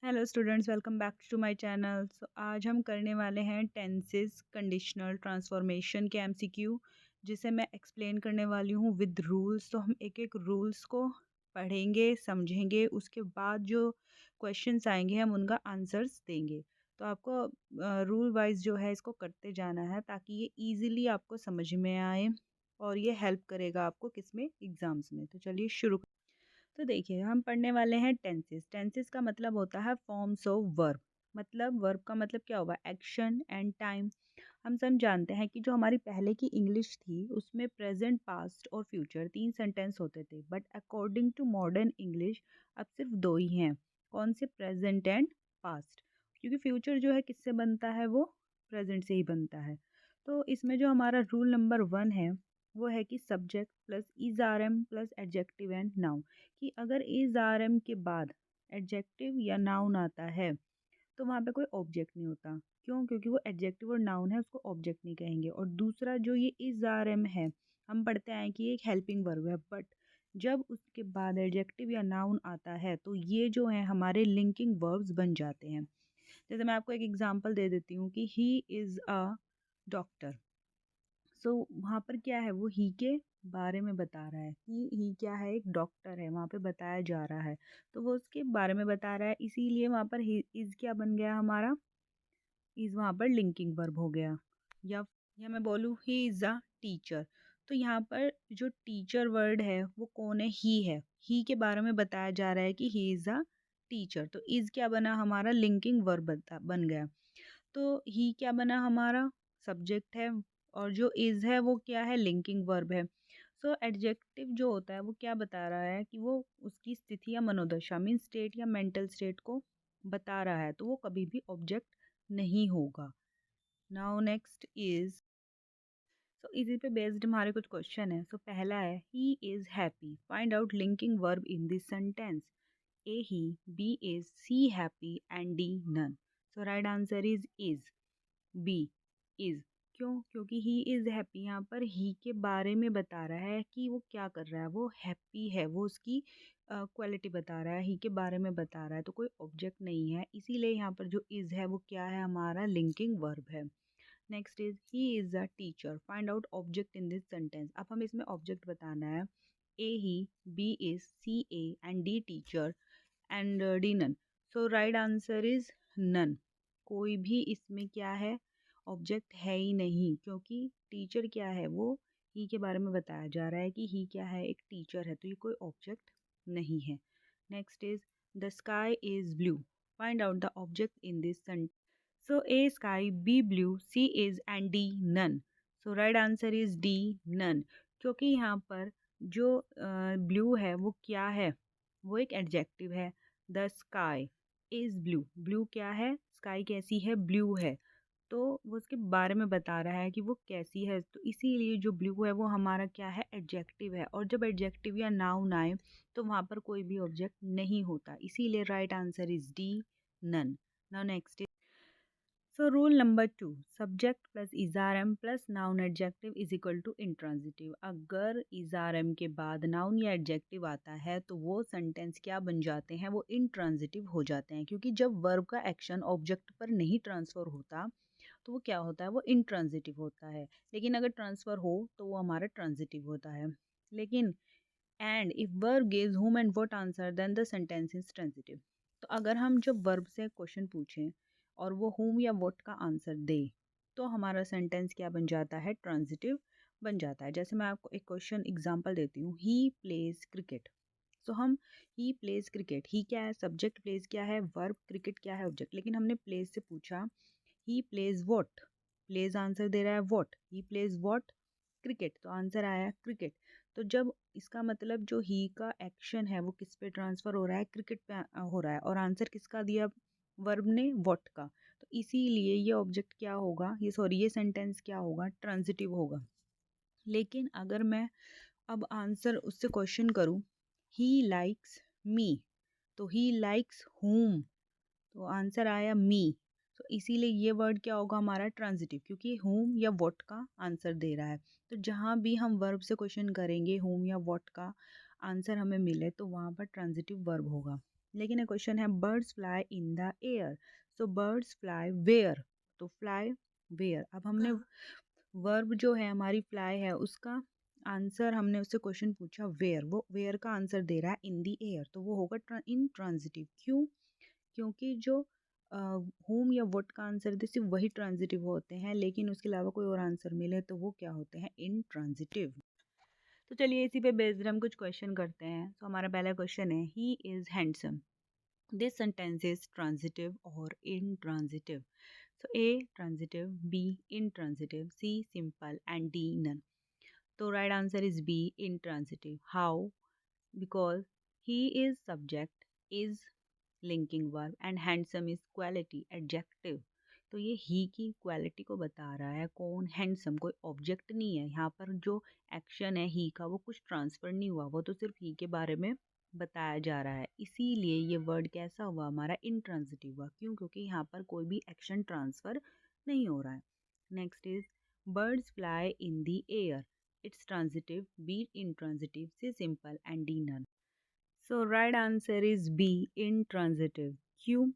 Hello students, welcome back to my channel. आज हम करने वाले हैं टेंसेस कंडीशनल ट्रांसफॉर्मेशन के एमसीक्यू, जिसे मैं एक्सप्लेन करने वाली हूँ विद रूल्स। तो हम एक एक रूल्स को पढ़ेंगे, समझेंगे, उसके बाद जो क्वेश्चंस आएंगे हम उनका आंसर्स देंगे। तो आपको रूल वाइज जो है इसको करते जाना है ताकि ये इजीली आपको समझ में आए और ये हेल्प करेगा आपको किसमें, एग्जाम्स में। तो चलिए शुरू। तो देखिए, हम पढ़ने वाले हैं टेंसेस। टेंसेस का मतलब होता है फॉर्म्स ऑफ वर्ब। मतलब वर्ब का मतलब क्या होगा, एक्शन एंड टाइम। हम सब जानते हैं कि जो हमारी पहले की इंग्लिश थी उसमें प्रेजेंट, पास्ट और फ्यूचर 3 सेंटेंस होते थे, but according to modern English अब सिर्फ 2 ही हैं। कौन से, प्रेजेंट एंड पास्ट। क्योंकि फ्यूचर जो है किससे बनता है, वो प्रेजेंट से ही बनता है। तो इसमें जो हमारा रूल नंबर 1 है वो है कि subject plus is are am plus adjective and noun. कि अगर इज आर एम के बाद एडजेक्टिव या नाउन आता है तो वहाँ पे कोई ऑब्जेक्ट नहीं होता। क्यों? क्योंकि वो एडजेक्टिव और नाउन है, उसको ऑब्जेक्ट नहीं कहेंगे। और दूसरा जो ये इज आर एम है, हम पढ़ते आए कि ये एक हेल्पिंग वर्ब है, बट जब उसके बाद एडजेक्टिव या नाउन आता है तो ये जो है हमारे लिंकिंग वर्ब्स बन जाते हैं। जैसे मैं आपको एक एग्जांपल दे देती हूँ कि ही इज़ अ डॉक्टर। सो वहाँ पर क्या है, वो ही के बारे में बता रहा है कि ही क्या है, एक डॉक्टर है, वहाँ पे बताया जा रहा है। तो वो उसके बारे में बता रहा है, इसीलिए वहाँ पर ही इज़ क्या बन गया हमारा, इज़ वहाँ पर लिंकिंग वर्ब हो गया। या या मैं बोलूँ ही इज़ अ टीचर। तो यहाँ पर जो टीचर वर्ड है वो कौन है, ही के बारे में बताया जा रहा है कि ही इज़ अ टीचर। तो इज़ क्या बना हमारा, लिंकिंग वर्ब बन गया। तो ही क्या बना हमारा, सब्जेक्ट है। और जो इज है वो क्या है, लिंकिंग वर्ब है। सो एडजेक्टिव जो होता है वो क्या बता रहा है कि वो उसकी स्थिति या मनोदशा, मीन स्टेट या मेंटल स्टेट को बता रहा है, तो वो कभी भी ऑब्जेक्ट नहीं होगा। नाउ नेक्स्ट इज, सो इसी पे बेस्ड हमारे कुछ क्वेश्चन है। सो पहला है, he is happy, find out linking verb in this sentence. A he, B is, C happy and D none. So right answer is B is। क्यों? क्योंकि he is happy यहाँ पर ही के बारे में बता रहा है कि वो क्या कर रहा है, वो हैप्पी है, वो उसकी क्वालिटी बता रहा है, ही के बारे में बता रहा है, तो कोई ऑब्जेक्ट नहीं है, इसीलिए यहाँ पर जो इज़ है वो क्या है, हमारा लिंकिंग वर्ब है। Next is, he is a teacher, find out object in this sentence. अब हमें इसमें ऑब्जेक्ट बताना है। A he, B is, C a and D teacher and D none. So right answer is none. कोई भी इसमें क्या है, ऑब्जेक्ट है ही नहीं, क्योंकि टीचर क्या है, वो ही के बारे में बताया जा रहा है कि ही क्या है, एक टीचर है, तो ये कोई ऑब्जेक्ट नहीं है। Next is, the sky is blue, find out the object in this sentence. So A sky, B blue, C is and D none. So right answer is D none। क्योंकि यहाँ पर जो ब्लू है वो क्या है, वो एक एडजेक्टिव है। The sky is blue, blue क्या है, स्काई कैसी है, ब्लू है, तो वो उसके बारे में बता रहा है कि वो कैसी है, तो इसीलिए जो ब्लू है वो हमारा क्या है, एडजेक्टिव है। और जब एडजेक्टिव या नाउन आए तो वहाँ पर कोई भी ऑब्जेक्ट नहीं होता, इसीलिए right answer is D none. Now next, so rule number 2, subject plus is are am plus noun adjective is equal to intransitive. अगर इज़ारएम के बाद नाउन या एडजेक्टिव आता है तो वो सेंटेंस क्या बन जाते हैं, वो इंट्रांजिटिव हो जाते हैं। क्योंकि जब वर्ब का एक्शन ऑब्जेक्ट पर नहीं ट्रांसफ़र होता तो वो क्या होता है, वो इंट्रांजिटिव होता है। लेकिन अगर ट्रांसफ़र हो तो वो हमारा ट्रांजिटिव होता है। लेकिन and if verb gives whom and what answer then the sentence is transitive. तो अगर हम जब वर्ब से क्वेश्चन पूछें और वो whom या what का आंसर दे तो हमारा सेंटेंस क्या बन जाता है, ट्रांजिटिव बन जाता है। जैसे मैं आपको एक क्वेश्चन एग्जांपल देती हूँ, ही प्लेज क्रिकेट। सो हम ही प्लेज क्रिकेट, ही क्या है, सब्जेक्ट, प्लेज क्या है, वर्ब, क्रिकेट क्या है, ऑब्जेक्ट। लेकिन हमने प्लेज से पूछा he plays what, plays answer दे रहा है what, he plays what, cricket, तो आंसर आया क्रिकेट। तो जब इसका मतलब जो ही का एक्शन है वो किस पे ट्रांसफर हो रहा है, क्रिकेट पे हो रहा है, और आंसर किसका दिया, वर्ब ने, वॉट का। तो इसीलिए ये ऑब्जेक्ट क्या होगा, ये सॉरी ये सेंटेंस क्या होगा, ट्रांजिटिव होगा। लेकिन अगर मैं अब आंसर उससे क्वेश्चन करूँ, ही लाइक्स मी, तो ही लाइक्स whom, तो आंसर आया मी। तो इसीलिए ये वर्ड क्या होगा हमारा, ट्रांजिटिव, क्योंकि whom या what का आंसर दे रहा है। तो जहाँ भी हम वर्ब से क्वेश्चन करेंगे whom या what का आंसर हमें मिले तो वहाँ पर ट्रांजिटिव वर्ब होगा। लेकिन एक क्वेश्चन है birds fly in the air, so birds fly where, तो फ्लाई वेयर। अब हमने वर्ब जो है हमारी फ्लाई है उसका आंसर हमने उससे क्वेश्चन पूछा वेयर, वो वेयर का आंसर दे रहा है इन दी एयर, तो वो होगा इन ट्रांजिटिव। क्यों? क्योंकि जो होम या व्हाट का आंसर दे सिर्फ वही ट्रांजिटिव होते हैं, लेकिन उसके अलावा कोई और आंसर मिले तो वो क्या होते हैं? इन ट्रांजिटिव। तो चलिए इसी पे बेस्ड हम कुछ क्वेश्चन करते हैं। तो हमारा पहला क्वेश्चन है he is handsome, this sentence is transitive और intransitive. So A transitive, B intransitive, C simple and D none. So right answer is B intransitive. How? Because he is subject, is linking verb and handsome is quality adjective. तो ये ही की quality को बता रहा है। कौन? Handsome. कोई object नहीं है यहाँ पर, जो एक्शन है ही का वो कुछ ट्रांसफर नहीं हुआ, वो तो सिर्फ ही के बारे में बताया जा रहा है। इसीलिए ये वर्ड कैसा हुआ हमारा? इंट्रांजिटिव हुआ। क्यों? क्योंकि यहाँ पर कोई भी एक्शन ट्रांसफर नहीं हो रहा है। Next is birds fly in the air, it's transitive, B intransitive, C simple and D none. So right answer is B intransitive. क्यों?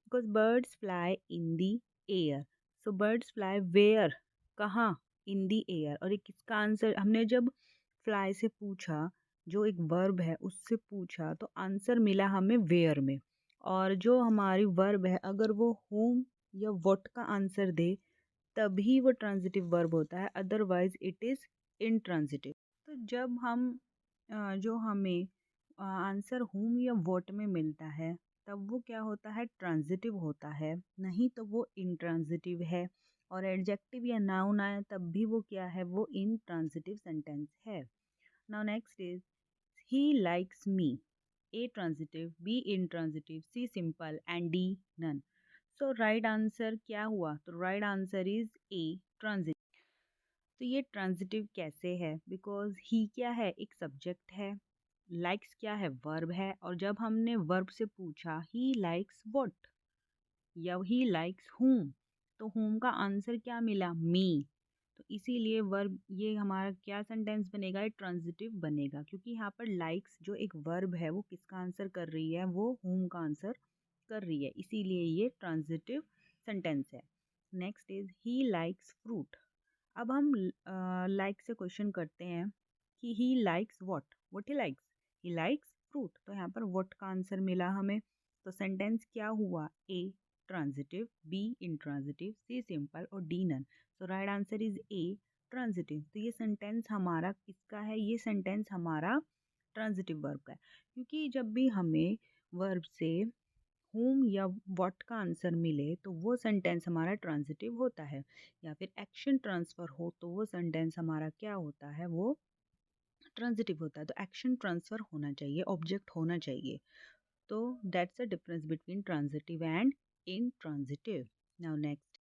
Because birds fly in the air. So birds fly where? कहाँ? In the air. और ये किसका answer? हमने जब fly से पूछा, जो एक वर्ब है उससे पूछा, तो आंसर मिला हमें where में। और जो हमारी वर्ब है अगर वो whom या what का आंसर दे तभी वो ट्रांजिटिव वर्ब होता है, अदरवाइज इट इज़ इनट्रांजिटिव। तो जब हम जो हमें आंसर whom या what में मिलता है तब वो क्या होता है? ट्रांजिटिव होता है, नहीं तो वो इंट्रांजिटिव है। और एडजेक्टिव या नाउन आया तब भी वो क्या है? वो इनट्रांजिटिव सेंटेंस है। Now next is he likes me, A transitive, B intransitive, C simple and D none. So right answer क्या हुआ? तो right answer is A transitive. तो ये ट्रांजिटिव कैसे है? बिकॉज ही क्या है? एक सब्जेक्ट है, लाइक्स क्या है? वर्ब है, और जब हमने वर्ब से पूछा ही लाइक्स व्हाट या ही लाइक्स whom, तो whom का आंसर क्या मिला? मी। तो इसीलिए वर्ब ये हमारा क्या सेंटेंस बनेगा? ये ट्रांजिटिव बनेगा, क्योंकि यहाँ पर लाइक्स जो एक वर्ब है वो किसका आंसर कर रही है? वो whom का आंसर कर रही है, इसीलिए ये ट्रांजिटिव सेंटेंस है। Next is he likes fruit. अब हम लाइक से क्वेश्चन करते हैं कि he likes what he likes fruit, तो यहाँ पर व्हाट का आंसर मिला हमें। तो सेंटेंस क्या हुआ? A transitive, B intransitive, C simple और D none. So right answer is A transitive. तो ये सेंटेंस हमारा किसका है? ये सेंटेंस हमारा ट्रांजिटिव वर्ब का है, क्योंकि जब भी हमें वर्ब से whom या what का आंसर मिले तो वो सेंटेंस हमारा ट्रांजिटिव होता है, या फिर एक्शन ट्रांसफर हो तो वो सेंटेंस हमारा क्या होता है? वो ट्रांजिटिव होता है। तो एक्शन ट्रांसफर होना चाहिए, ऑब्जेक्ट होना चाहिए। तो that's the difference between transitive and intransitive. Now next,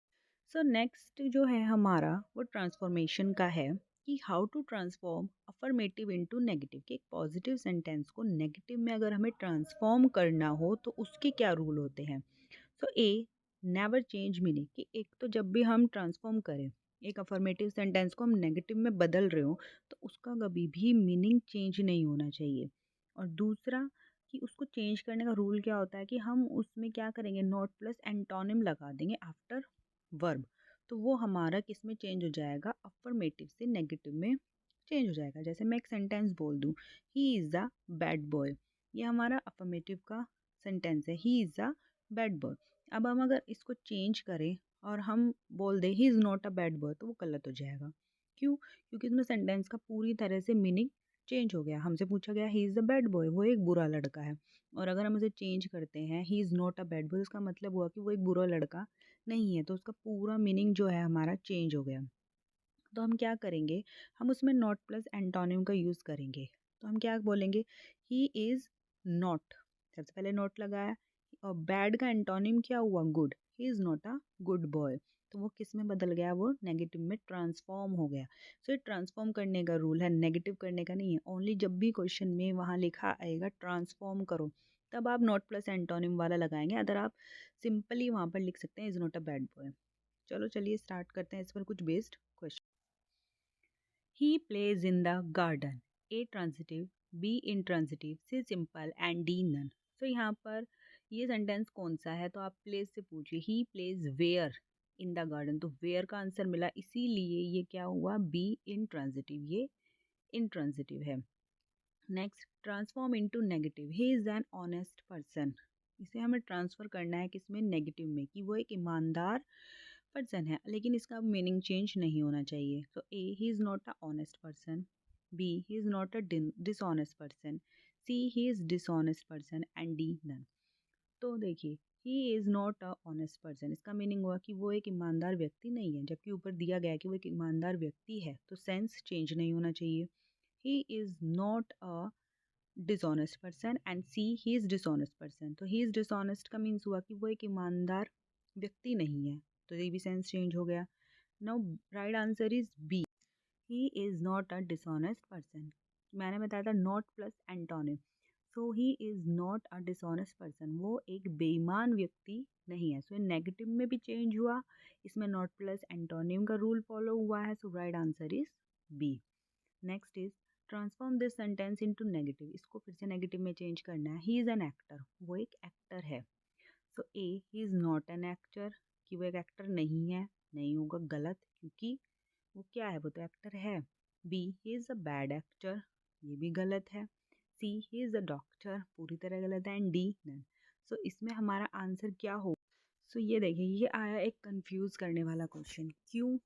so next जो है हमारा वो ट्रांसफॉर्मेशन का है कि how to transform affirmative into negative, कि एक पॉजिटिव सेंटेंस को नेगेटिव में अगर हमें ट्रांसफॉर्म करना हो तो उसके क्या रूल होते हैं। सो ए नेवर चेंज मीनिंग, कि एक तो जब भी हम ट्रांसफॉर्म करें एक अफर्मेटिव सेंटेंस को हम नेगेटिव में बदल रहे हो तो उसका कभी भी मीनिंग चेंज नहीं होना चाहिए। और दूसरा कि उसको चेंज करने का रूल क्या होता है कि हम उसमें क्या करेंगे? नॉट प्लस एंटोनिम लगा देंगे आफ्टर वर्ब, तो वो हमारा किस में चेंज हो जाएगा? अफर्मेटिव से नेगेटिव में चेंज हो जाएगा। जैसे मैं एक सेंटेंस बोल दूँ ही इज़ अ बैड बॉय, ये हमारा अफर्मेटिव का सेंटेंस है, ही इज़ अ बैड बॉय। अब हम अगर इसको चेंज करें और हम बोल दें ही is not a bad boy, तो वो गलत हो जाएगा। क्यों? क्योंकि इसमें सेंटेंस का पूरी तरह से मीनिंग चेंज हो गया। हमसे पूछा गया ही इज़ अ बैड बॉय, वो एक बुरा लड़का है, और अगर हम उसे चेंज करते हैं ही is not a bad boy, उसका मतलब हुआ कि वो एक बुरा लड़का नहीं है, तो उसका पूरा मीनिंग जो है हमारा चेंज हो गया। तो हम क्या करेंगे? हम उसमें नॉट प्लस एंटोनिम का यूज़ करेंगे। तो हम क्या बोलेंगे? ही इज़ नॉट, सबसे पहले नॉट लगाया, और बैड का एंटोनिम क्या हुआ? Good, he is not a good boy, तो वो किस में बदल गया? वो नेगेटिव में ट्रांसफॉर्म हो गया। सो ये ट्रांसफॉर्म करने का रूल है, नेगेटिव करने का नहीं है। ओनली जब भी क्वेश्चन में वहाँ लिखा आएगा ट्रांसफॉर्म करो तब आप नॉट प्लस एंटोनिम वाला लगाएंगे, अदर आप सिंपली वहाँ पर लिख सकते हैं is not a bad boy. चलो चलिए स्टार्ट करते हैं इस पर कुछ based question. He plays in the garden. A transitive, B intransitive, C simple and D none. तो यहाँ पर ये सेंटेंस कौन सा है, तो आप प्लेस से पूछिए, he plays where in the garden, तो वेयर का आंसर मिला, इसीलिए ये क्या हुआ, बी इंट्रांजिटिव, ये इंट्रांजिटिव है। Next, transform into negative, he is an honest person, इसे हमें ट्रांसफ़र करना है किसमें, नेगेटिव में, कि वो एक ईमानदार पर्सन है, लेकिन इसका मीनिंग चेंज नहीं होना चाहिए। तो A, he is not a honest person, B, he is not a dishonest person, C, he is dishonest person, and D, none. तो देखिए, he is not a honest person, इसका मीनिंग हुआ कि वो एक ईमानदार व्यक्ति नहीं है, जबकि ऊपर दिया गया है कि वो एक ईमानदार व्यक्ति है, तो सेंस चेंज नहीं होना चाहिए। He is not a dishonest person, and C, he is dishonest person, तो ही इज़ डिसऑनेस्ट का मीन्स हुआ कि वो एक ईमानदार व्यक्ति नहीं है, तो ये भी सेंस चेंज हो गया। Now right answer is B, he is not a dishonest person. मैंने बताया था not plus antonym, so he is not a dishonest person, वो एक बेईमान व्यक्ति नहीं है। सो नेगेटिव में भी चेंज हुआ, इसमें नॉट प्लस एंटोनिम का रूल फॉलो हुआ है, so right answer is B. Next is transform this sentence into negative, इसको फिर से नेगेटिव में चेंज करना है। ही इज़ एन एक्टर, वो एक एक्टर है। So A, he is not an actor, कि वो एक एक्टर नहीं है, नहीं होगा, गलत, क्योंकि वो क्या है, वो तो एक्टर है। B, he is a bad actor, ये भी गलत है। सी, ही इज़ अ डॉक्टर, पूरी तरह गलत है, एंड डी, नन। सो इसमें हमारा आंसर क्या हो, सो ये देखिए, ये आया एक कंफ्यूज करने वाला क्वेश्चन, क्यों,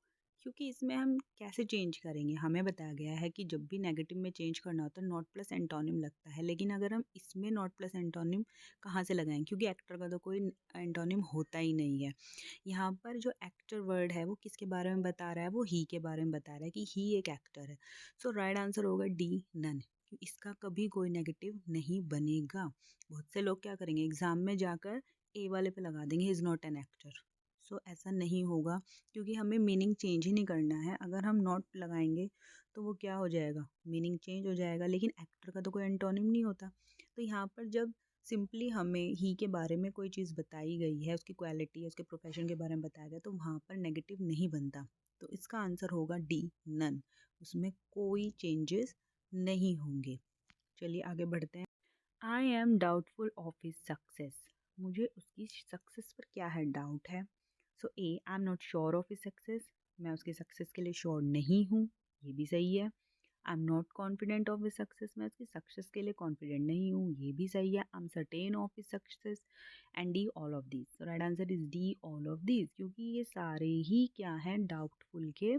क्योंकि इसमें हम कैसे चेंज करेंगे, हमें बताया गया है कि जब भी नेगेटिव में चेंज करना होता है नॉट प्लस एंटोनिम लगता है, लेकिन अगर हम इसमें नॉट प्लस एंटोनिम कहाँ से लगाएं, क्योंकि एक्टर का तो कोई एंटोनिम होता ही नहीं है। यहाँ पर जो एक्टर वर्ड है वो किसके बारे में बता रहा है, वो ही के बारे में बता रहा है कि ही एक एक्टर है। सो राइट आंसर होगा डी, नन, इसका कभी कोई नेगेटिव नहीं बनेगा। बहुत से लोग क्या करेंगे, एग्जाम में जाकर ए वाले पे लगा देंगे, he is not an actor. So ऐसा नहीं होगा, क्योंकि हमें मीनिंग चेंज ही नहीं करना है। अगर हम नॉट लगाएंगे तो वो क्या हो जाएगा, मीनिंग चेंज हो जाएगा, लेकिन एक्टर का तो कोई एंटोनिम नहीं होता। तो यहाँ पर जब सिंपली हमें ही के बारे में कोई चीज़ बताई गई है, उसकी क्वालिटी है, उसके प्रोफेशन के बारे में बताया गया, तो वहाँ पर नेगेटिव नहीं बनता। तो इसका आंसर होगा डी, नन, उसमें कोई चेंजेस नहीं होंगे। चलिए आगे बढ़ते हैं। I am doubtful of his success, मुझे उसकी सक्सेस पर क्या है, डाउट है। So A, I am not sure of his success, मैं उसकी सक्सेस के लिए श्योर नहीं हूँ, ये भी सही है। आई am not confident of his success, मैं उसकी सक्सेस के लिए कॉन्फिडेंट नहीं हूँ, ये भी सही है। I am certain of his success, and D, all of these. So right answer is D, all of these, क्योंकि ये सारे ही क्या हैं, डाउटफुल के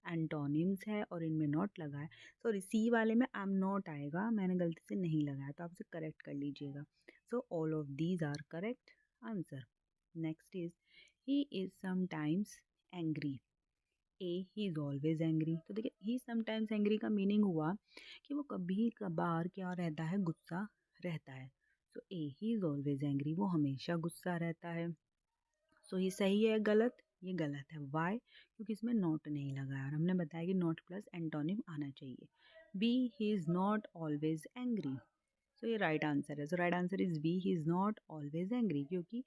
एंटोनिम्स है और इनमें नॉट लगा है। सॉरी, सी वाले में आई एम नॉट आएगा, मैंने गलती से नहीं लगाया, तो आप उसे करेक्ट कर लीजिएगा। So all of these are correct answer. Next is he is sometimes angry, A, he is always angry. तो देखिए, ही समटाइम्स एंग्री का मीनिंग हुआ कि वो कभी कभार क्या रहता है, गुस्सा रहता है। So A, he is always angry, वो हमेशा गुस्सा रहता है। सो ये सही है, गलत, ये गलत है। वाई, क्योंकि इसमें नॉट नहीं लगा है और हमने बताया कि नॉट प्लस एंटोनिम आना चाहिए। B, he is not always angry, so ये राइट आंसर है। So right answer is B, he is not always angry, क्योंकि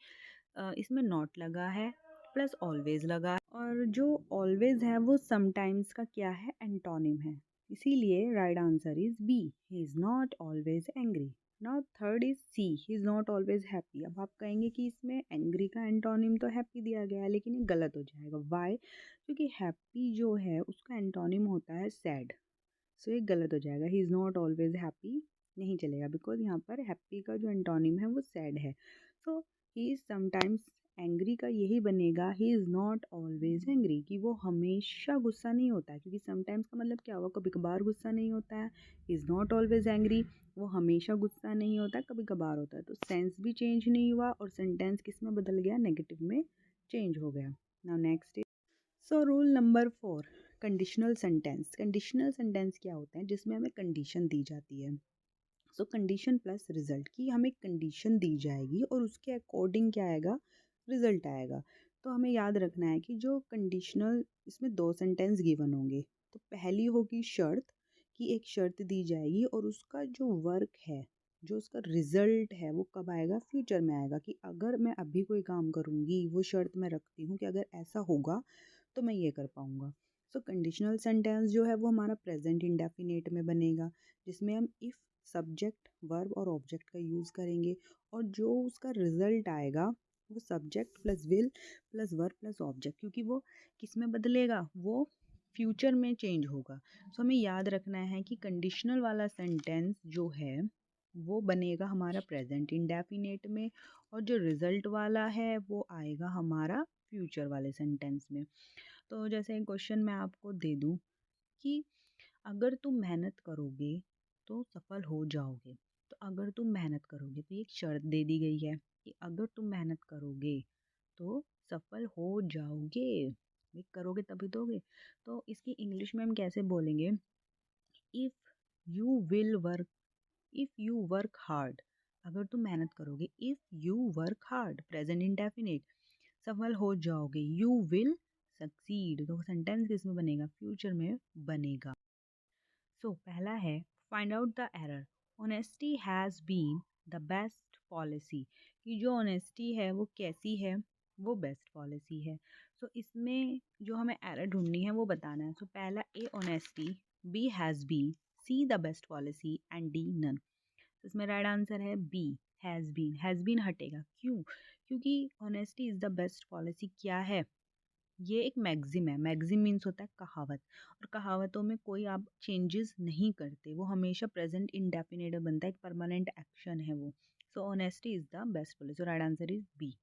इसमें नॉट लगा है प्लस ऑलवेज लगा है, और जो ऑलवेज है वो समटाइम्स का क्या है, एंटोनिम है, इसीलिए right answer is B, he is not always angry. Now third is C, he is not always happy. अब आप कहेंगे कि इसमें एंग्री का एंटोनिम तो हैप्पी दिया गया है, लेकिन ये गलत हो जाएगा। वाई, क्योंकि हैप्पी जो है उसका एंटोनिम होता है सैड, सो ये गलत हो जाएगा। ही इज़ नॉट ऑलवेज हैप्पी नहीं चलेगा, बिकॉज यहाँ पर हैप्पी का जो एंटोनिम है वो सैड है। सो ही इज़ समटाइम्स एंग्री का यही बनेगा, ही इज़ नॉट ऑलवेज एंग्री, कि वो हमेशा गुस्सा नहीं होता है, क्योंकि समटाइम्स का मतलब क्या हुआ, कभी कभार गुस्सा नहीं होता है। इज़ नॉट ऑलवेज एंग्री, वो हमेशा गुस्सा नहीं होता है, कभी कभार होता है। तो सेंस भी चेंज नहीं हुआ और सेंटेंस किस में बदल गया, नेगेटिव में चेंज हो गया। Now next, so rule number 4, conditional sentence. Conditional sentence क्या होते हैं, जिसमें हमें कंडीशन दी जाती है। सो कंडीशन प्लस रिजल्ट, की हमें कंडीशन दी जाएगी और उसके अकॉर्डिंग क्या आएगा, रिजल्ट आएगा। तो हमें याद रखना है कि जो कंडीशनल, इसमें दो सेंटेंस गिवन होंगे। तो पहली होगी शर्त, कि एक शर्त दी जाएगी और उसका जो वर्क है, जो उसका रिजल्ट है, वो कब आएगा, फ्यूचर में आएगा, कि अगर मैं अभी कोई काम करूँगी, वो शर्त मैं रखती हूँ कि अगर ऐसा होगा तो मैं ये कर पाऊँगा। सो कंडीशनल सेंटेंस जो है वो हमारा प्रेजेंट इंडेफिनेट में बनेगा, जिसमें हम इफ़ सब्जेक्ट, वर्ब और ऑब्जेक्ट का यूज़ करेंगे और जो उसका रिजल्ट आएगा वो subject plus will plus verb plus object, क्योंकि वो किस में बदलेगा, वो फ्यूचर में चेंज होगा। सो हमें याद रखना है कि कंडीशनल वाला सेंटेंस जो है वो बनेगा हमारा प्रेजेंट इंडेफिनेट में और जो रिजल्ट वाला है वो आएगा हमारा फ्यूचर वाले सेंटेंस में। तो जैसे क्वेश्चन मैं आपको दे दूं कि अगर तुम मेहनत करोगे तो सफल हो जाओगे। तो अगर तुम मेहनत करोगे तो ये एक शर्त दे दी गई है कि अगर तुम मेहनत करोगे तो सफल हो जाओगे। भाई करोगे तभी दोगे। तो इसकी इंग्लिश में हम कैसे बोलेंगे, if you will work, if you work hard, अगर तुम मेहनत करोगे, if you work hard present indefinite, सफल हो जाओगे, यू विल सक्सीड। तो सेंटेंस किस में बनेगा, फ्यूचर में बनेगा। सो पहला है find out the error, honesty has been the best policy, कि जो ऑनेस्टी है वो कैसी है, वो बेस्ट पॉलिसी है। सो इसमें जो हमें एरर ढूंढनी है वो बताना है। सो पहला A honesty, B has been, C the best policy and D none. तो इसमें राइट आंसर है B has been. Has been हटेगा, क्यों, क्योंकि honesty is the best policy क्या है, ये एक मैक्सिम है। मैक्सिम मीन्स होता है कहावत, और कहावतों में कोई आप चेंजेस नहीं करते, वो हमेशा प्रेजेंट इंडेफिनिट बनता है, एक परमानेंट एक्शन है वो। So honesty is the best policy, right answer is B.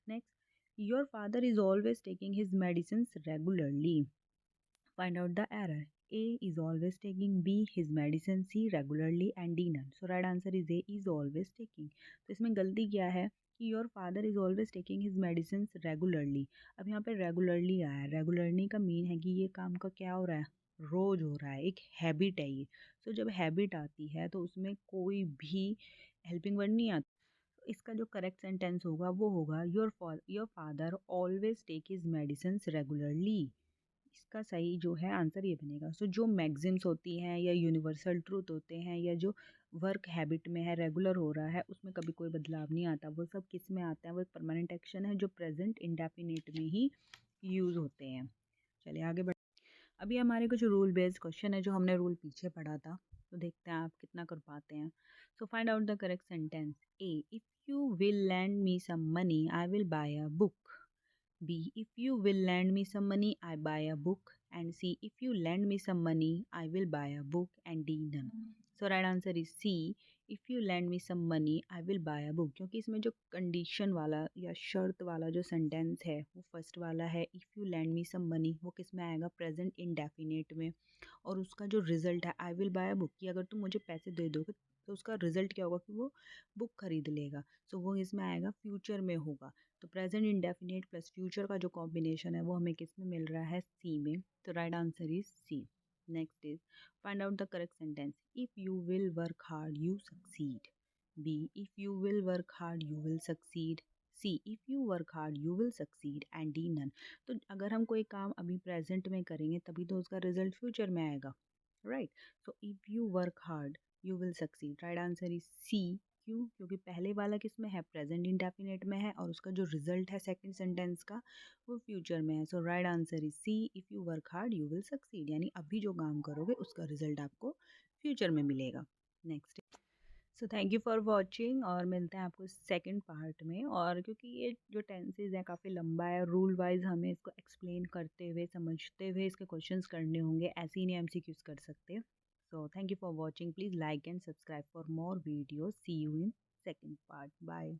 Next, your father is always taking his medicine regularly, find out the error, A is always taking, B his medicine, C regularly and D none. So right answer is A is always taking. तो इसमें गलती क्या है कि your father is always taking his medicines regularly। अब यहाँ पे regularly आया है, रेगुलरली का मीन है कि ये काम का क्या हो रहा है, रोज हो रहा है, एक हैबिट है ये। तो जब हैबिट आती है तो उसमें कोई भी हेल्पिंग वर्ड नहीं आता। तो इसका जो करेक्ट सेंटेंस होगा वो होगा your father always take his medicine regularly. इसका सही जो है आंसर ये बनेगा। सो जो मैक्सिम्स होती हैं या यूनिवर्सल ट्रूथ होते हैं या जो वर्क हैबिट में है, रेगुलर हो रहा है, उसमें कभी कोई बदलाव नहीं आता। वो सब किस में आता है, वो एक परमानेंट एक्शन है जो प्रेजेंट इंडेफिनिट में ही यूज़ होते हैं। चलिए आगे बढ़, अभी हमारे कुछ रूल बेस्ड क्वेश्चन है जो हमने रूल पीछे पढ़ा था, तो देखते हैं आप कितना कर पाते हैं। So find out the correct sentence. A, if you will lend me some money I will buy a book. B, if you will lend me some money, I buy a book. And C, if you lend me some money, I will buy a book. And D, none. So right answer is C, if you lend me some money, I will buy a book। क्योंकि इसमें जो condition वाला या शर्त वाला जो sentence है वो फर्स्ट वाला है, if you lend me some money, वो किस में आएगा, प्रेजेंट इंडेफिनेट में। और उसका जो रिजल्ट है आई विल बाय अ बुक, कि अगर तुम मुझे पैसे दे दोगे तो उसका रिजल्ट क्या होगा कि वो बुक खरीद लेगा। सो वो इसमें आएगा फ्यूचर में होगा। तो प्रेजेंट इंडेफिनिट प्लस फ्यूचर का जो कॉम्बिनेशन है वो हमें किस में मिल रहा है, सी में। तो right answer is C. Next is find out the correct sentence. If you will work hard you succeed. B, if you will work hard you will succeed. C, if you work hard you will succeed and D none. तो अगर हम कोई काम अभी present में करेंगे तभी तो उसका रिजल्ट फ्यूचर में आएगा, right. So if you work hard you will succeed, right answer is C. क्यों, क्योंकि पहले वाला किस में है, प्रेजेंट इंडेफिनिट में है, और उसका जो रिजल्ट है सेकंड सेंटेंस का वो फ्यूचर में है। So right answer is C, if you work hard you will succeed, यानी अभी जो काम करोगे उसका रिजल्ट आपको फ्यूचर में मिलेगा। Next, so thank you for watching, और मिलते हैं आपको सेकंड पार्ट में। और क्योंकि ये जो टेंसेज है काफ़ी लंबा है, रूल वाइज हमें इसको एक्सप्लेन करते हुए समझते हुए इसके क्वेश्चंस करने होंगे, ऐसे ही नहीं एमसीक्यूज कर सकते। So thank you for watching. Please like and subscribe for more videos. See you in second part. Bye.